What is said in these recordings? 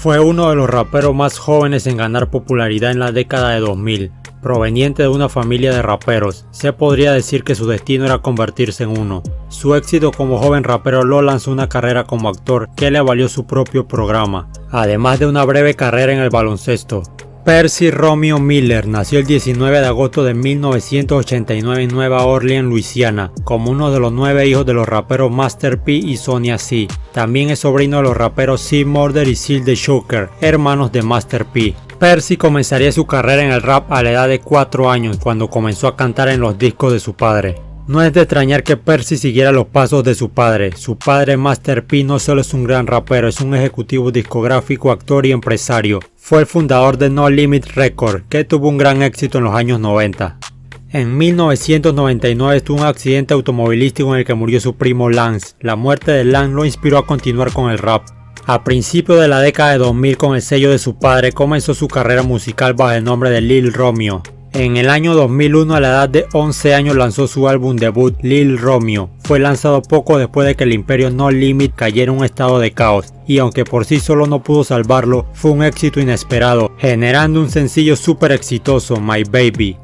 Fue uno de los raperos más jóvenes en ganar popularidad en la década de 2000. Proveniente de una familia de raperos, se podría decir que su destino era convertirse en uno. Su éxito como joven rapero lo lanzó una carrera como actor que le valió su propio programa, además de una breve carrera en el baloncesto. Percy Romeo Miller nació el 19 de agosto de 1989 en Nueva Orleans, Luisiana, como uno de los 9 hijos de los raperos Master P y Sonia C. También es sobrino de los raperos C. Murder y Silk the Shocker, hermanos de Master P. Percy comenzaría su carrera en el rap a la edad de 4 años, cuando comenzó a cantar en los discos de su padre. No es de extrañar que Percy siguiera los pasos de su padre. Su padre Master P no solo es un gran rapero, es un ejecutivo discográfico, actor y empresario. Fue el fundador de No Limit Records, que tuvo un gran éxito en los años 90. En 1999 tuvo un accidente automovilístico en el que murió su primo Lance. La muerte de Lance lo inspiró a continuar con el rap. A principios de la década de 2000, con el sello de su padre, comenzó su carrera musical bajo el nombre de Lil Romeo. En el año 2001, a la edad de 11 años, lanzó su álbum debut Lil Romeo. Fue lanzado poco después de que el imperio No Limit cayera en un estado de caos, y aunque por sí solo no pudo salvarlo, fue un éxito inesperado, generando un sencillo súper exitoso, My Baby.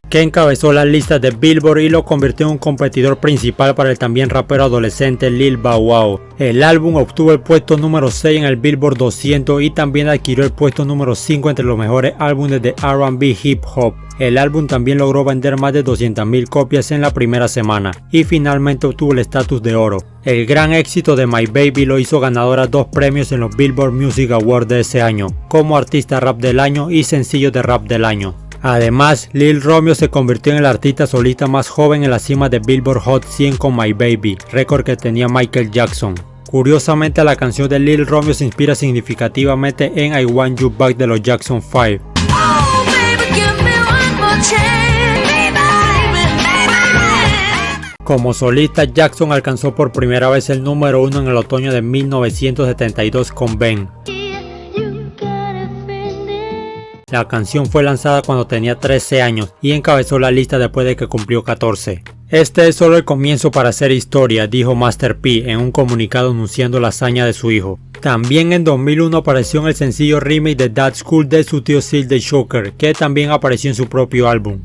Que encabezó las listas de Billboard y lo convirtió en un competidor principal para el también rapero adolescente Lil Bow Wow. El álbum obtuvo el puesto número 6 en el Billboard 200 y también adquirió el puesto número 5 entre los mejores álbumes de R&B Hip Hop. El álbum también logró vender más de 200,000 copias en la primera semana y finalmente obtuvo el estatus de oro. El gran éxito de My Baby lo hizo ganadora a 2 premios en los Billboard Music Awards de ese año, como artista rap del año y sencillo de rap del año. Además, Lil Romeo se convirtió en el artista solista más joven en la cima de Billboard Hot 100 con My Baby, récord que tenía Michael Jackson. Curiosamente, la canción de Lil Romeo se inspira significativamente en I Want You Back de los Jackson 5. Como solista, Jackson alcanzó por primera vez el número 1 en el otoño de 1972 con Ben. La canción fue lanzada cuando tenía 13 años y encabezó la lista después de que cumplió 14. Este es solo el comienzo para hacer historia, dijo Master P en un comunicado anunciando la hazaña de su hijo. También en 2001 apareció en el sencillo remake de That's Cool de su tío Silk the Shocker, que también apareció en su propio álbum.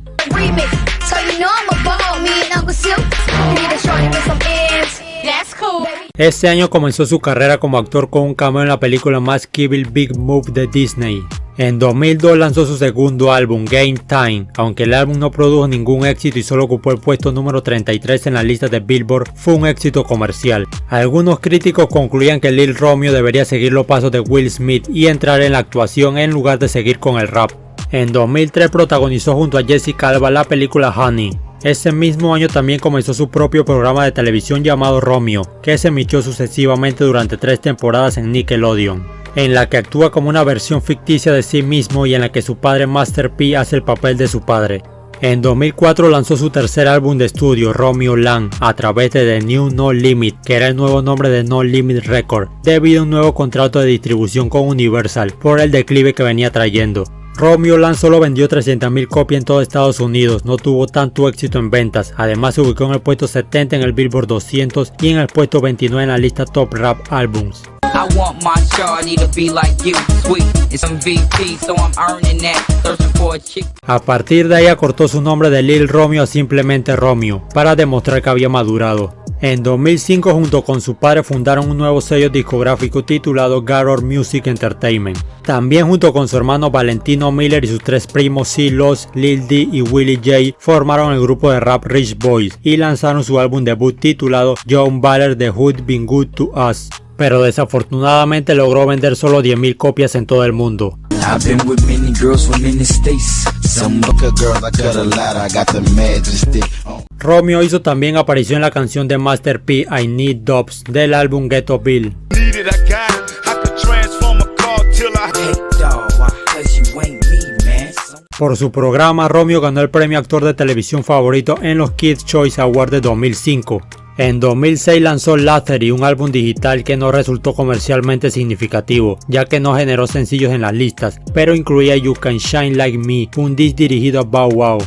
Este año comenzó su carrera como actor con un cameo en la película más Kill Big Move de Disney. En 2002 lanzó su segundo álbum, Game Time. Aunque el álbum no produjo ningún éxito y solo ocupó el puesto número 33 en la lista de Billboard, fue un éxito comercial. Algunos críticos concluían que Lil Romeo debería seguir los pasos de Will Smith y entrar en la actuación en lugar de seguir con el rap. En 2003 protagonizó junto a Jessica Alba la película Honey. Ese mismo año también comenzó su propio programa de televisión llamado Romeo, que se emitió sucesivamente durante 3 temporadas en Nickelodeon, en la que actúa como una versión ficticia de sí mismo y en la que su padre Master P hace el papel de su padre. En 2004 lanzó su tercer álbum de estudio, Romeo Land, a través de The New No Limit, que era el nuevo nombre de No Limit Records, debido a un nuevo contrato de distribución con Universal por el declive que venía trayendo. Romeo Land solo vendió 300,000 copias en todo Estados Unidos, no tuvo tanto éxito en ventas, además se ubicó en el puesto 70 en el Billboard 200 y en el puesto 29 en la lista Top Rap Albums. A partir de ahí acortó su nombre de Lil Romeo a simplemente Romeo, para demostrar que había madurado. En 2005 junto con su padre fundaron un nuevo sello discográfico titulado Garror Music Entertainment. También junto con su hermano Valentino Miller y sus 3 primos C-Loss, Lil D y Willie J formaron el grupo de rap Rich Boys y lanzaron su álbum debut titulado Young Baller The Hood Been Good To Us, pero desafortunadamente logró vender solo 10,000 copias en todo el mundo. Romeo hizo también aparición en la canción de Master P I Need Dubs del álbum Ghetto Bill. Por su programa, Romeo ganó el premio actor de televisión favorito en los Kids Choice Awards de 2005. En 2006 lanzó Lattery, un álbum digital que no resultó comercialmente significativo, ya que no generó sencillos en las listas, pero incluía You Can Shine Like Me, un disc dirigido a Bow Wow.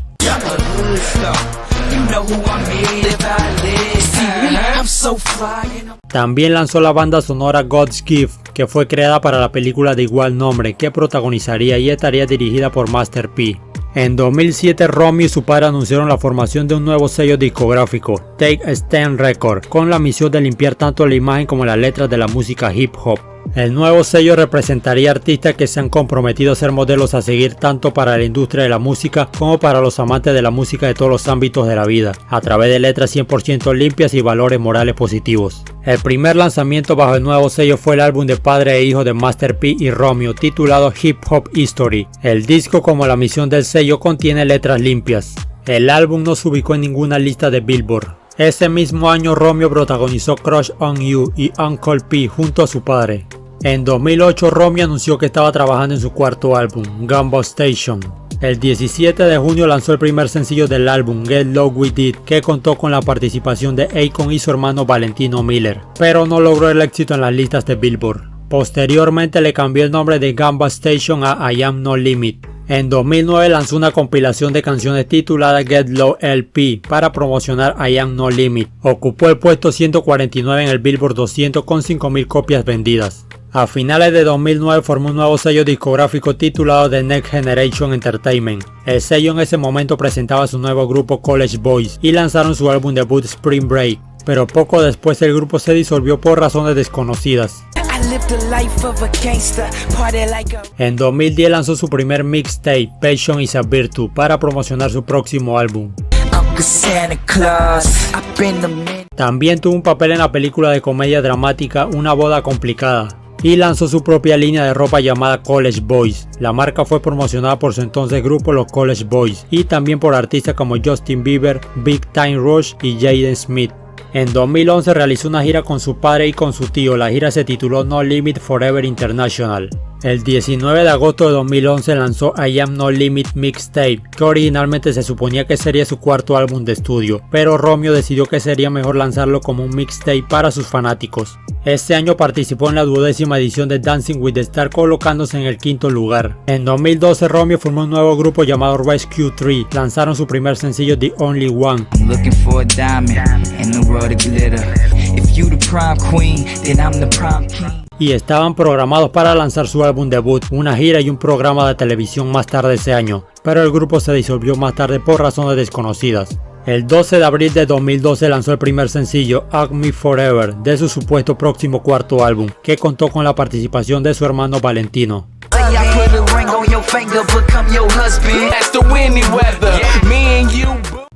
También lanzó la banda sonora God's Gift, que fue creada para la película de igual nombre que protagonizaría y estaría dirigida por Master P. En 2007 Romeo y su padre anunciaron la formación de un nuevo sello discográfico, Take a Stand Records, con la misión de limpiar tanto la imagen como las letras de la música hip hop. El nuevo sello representaría artistas que se han comprometido a ser modelos a seguir tanto para la industria de la música como para los amantes de la música de todos los ámbitos de la vida, a través de letras 100% limpias y valores morales positivos. El primer lanzamiento bajo el nuevo sello fue el álbum de padre e hijo de Master P y Romeo, titulado Hip Hop History. El disco, como la misión del sello, contiene letras limpias. El álbum no se ubicó en ninguna lista de Billboard. Ese mismo año Romeo protagonizó Crush on You y Uncle P junto a su padre. En 2008 Romeo anunció que estaba trabajando en su cuarto álbum, Gumball Station. El 17 de junio lanzó el primer sencillo del álbum, Get Low With It, que contó con la participación de Akon y su hermano Valentino Miller, pero no logró el éxito en las listas de Billboard. Posteriormente le cambió el nombre de Gumball Station a I Am No Limit. En 2009 lanzó una compilación de canciones titulada Get Low LP para promocionar I Am No Limit. Ocupó el puesto 149 en el Billboard 200 con 5.000 copias vendidas. A finales de 2009 formó un nuevo sello discográfico titulado The Next Generation Entertainment. El sello en ese momento presentaba su nuevo grupo College Boys y lanzaron su álbum debut Spring Break, pero poco después el grupo se disolvió por razones desconocidas. En 2010 lanzó su primer mixtape, Passion is a Virtue, para promocionar su próximo álbum. También tuvo un papel en la película de comedia dramática Una boda complicada y lanzó su propia línea de ropa llamada College Boys. La marca fue promocionada por su entonces grupo los College Boys y también por artistas como Justin Bieber, Big Time Rush y Jaden Smith. En 2011 realizó una gira con su padre y con su tío. La gira se tituló No Limit Forever International. El 19 de agosto de 2011 lanzó I Am No Limit Mixtape, que originalmente se suponía que sería su cuarto álbum de estudio, pero Romeo decidió que sería mejor lanzarlo como un mixtape para sus fanáticos. Este año participó en la 12ª edición de Dancing with the Stars, colocándose en el quinto lugar. En 2012 Romeo formó un nuevo grupo llamado Rescue 3, lanzaron su primer sencillo The Only One. Y estaban programados para lanzar su álbum debut, una gira y un programa de televisión más tarde ese año, pero el grupo se disolvió más tarde por razones desconocidas. El 12 de abril de 2012 lanzó el primer sencillo, Hug Me Forever, de su supuesto próximo cuarto álbum, que contó con la participación de su hermano Valentino.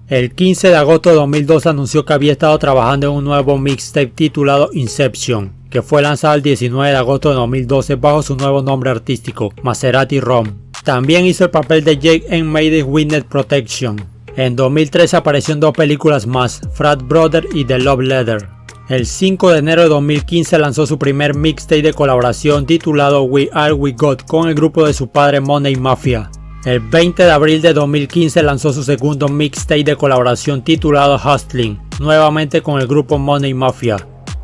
El 15 de agosto de 2012 anunció que había estado trabajando en un nuevo mixtape titulado Inception, que fue lanzado el 19 de agosto de 2012 bajo su nuevo nombre artístico, Maserati Rom. También hizo el papel de Jake en Made in Witness Protection. En 2013 apareció en dos películas más, Frat Brother y The Love Letter. El 5 de enero de 2015 lanzó su primer mixtape de colaboración titulado We Are We Got con el grupo de su padre Money Mafia. El 20 de abril de 2015 lanzó su segundo mixtape de colaboración titulado Hustling, nuevamente con el grupo Money Mafia.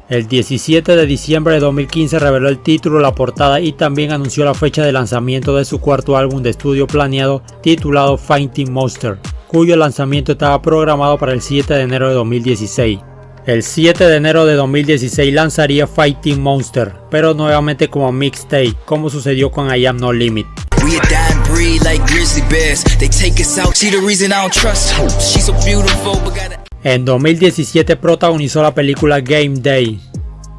El 17 de diciembre de 2015 reveló el título, la portada y también anunció la fecha de lanzamiento de su cuarto álbum de estudio planeado titulado Fighting Monster, cuyo lanzamiento estaba programado para el 7 de enero de 2016. El 7 de enero de 2016 lanzaría Fighting Monster, pero nuevamente como mixtape, como sucedió con I Am No Limit. En 2017 protagonizó la película Game Day.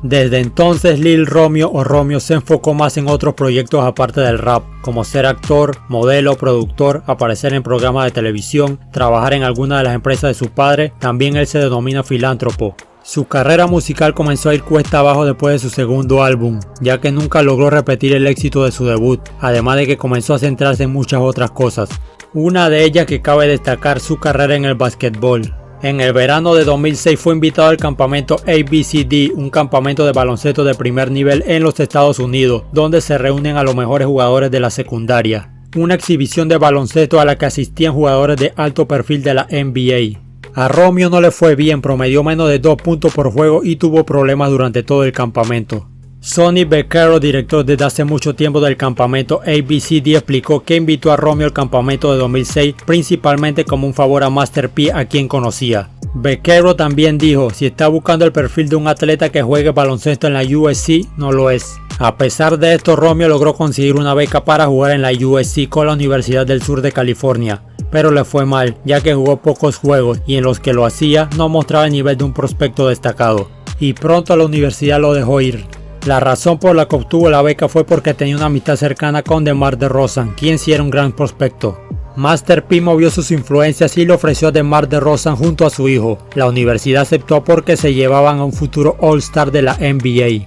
Desde entonces Lil Romeo o Romeo se enfocó más en otros proyectos aparte del rap, como ser actor, modelo, productor, aparecer en programas de televisión, trabajar en alguna de las empresas de su padre. También él se denomina filántropo. Su carrera musical comenzó a ir cuesta abajo después de su segundo álbum, ya que nunca logró repetir el éxito de su debut, además de que comenzó a centrarse en muchas otras cosas. Una de ellas que cabe destacar su carrera en el básquetbol. En el verano de 2006 fue invitado al campamento ABCD, un campamento de baloncesto de primer nivel en los Estados Unidos, donde se reúnen a los mejores jugadores de la secundaria. Una exhibición de baloncesto a la que asistían jugadores de alto perfil de la NBA. A Romeo no le fue bien, promedió menos de 2 puntos por juego y tuvo problemas durante todo el campamento. Sonny Vaccaro, director desde hace mucho tiempo del campamento ABCD, explicó que invitó a Romeo al campamento de 2006 principalmente como un favor a Master P, a quien conocía. Vaccaro también dijo: si está buscando el perfil de un atleta que juegue baloncesto en la USC, no lo es. A pesar de esto, Romeo logró conseguir una beca para jugar en la USC con la Universidad del Sur de California, pero le fue mal, ya que jugó pocos juegos y en los que lo hacía no mostraba el nivel de un prospecto destacado, y pronto la universidad lo dejó ir. La razón por la que obtuvo la beca fue porque tenía una amistad cercana con DeMar DeRozan, quien sí era un gran prospecto. Master P movió sus influencias y le ofreció a DeMar DeRozan junto a su hijo. La universidad aceptó porque se llevaban a un futuro All-Star de la NBA.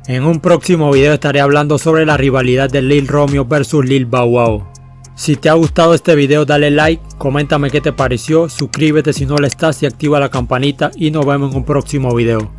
En un próximo video estaré hablando sobre la rivalidad de Lil Romeo vs Lil Bow Wow. Si te ha gustado este video, dale like, coméntame qué te pareció, suscríbete si no lo estás y activa la campanita, y nos vemos en un próximo video.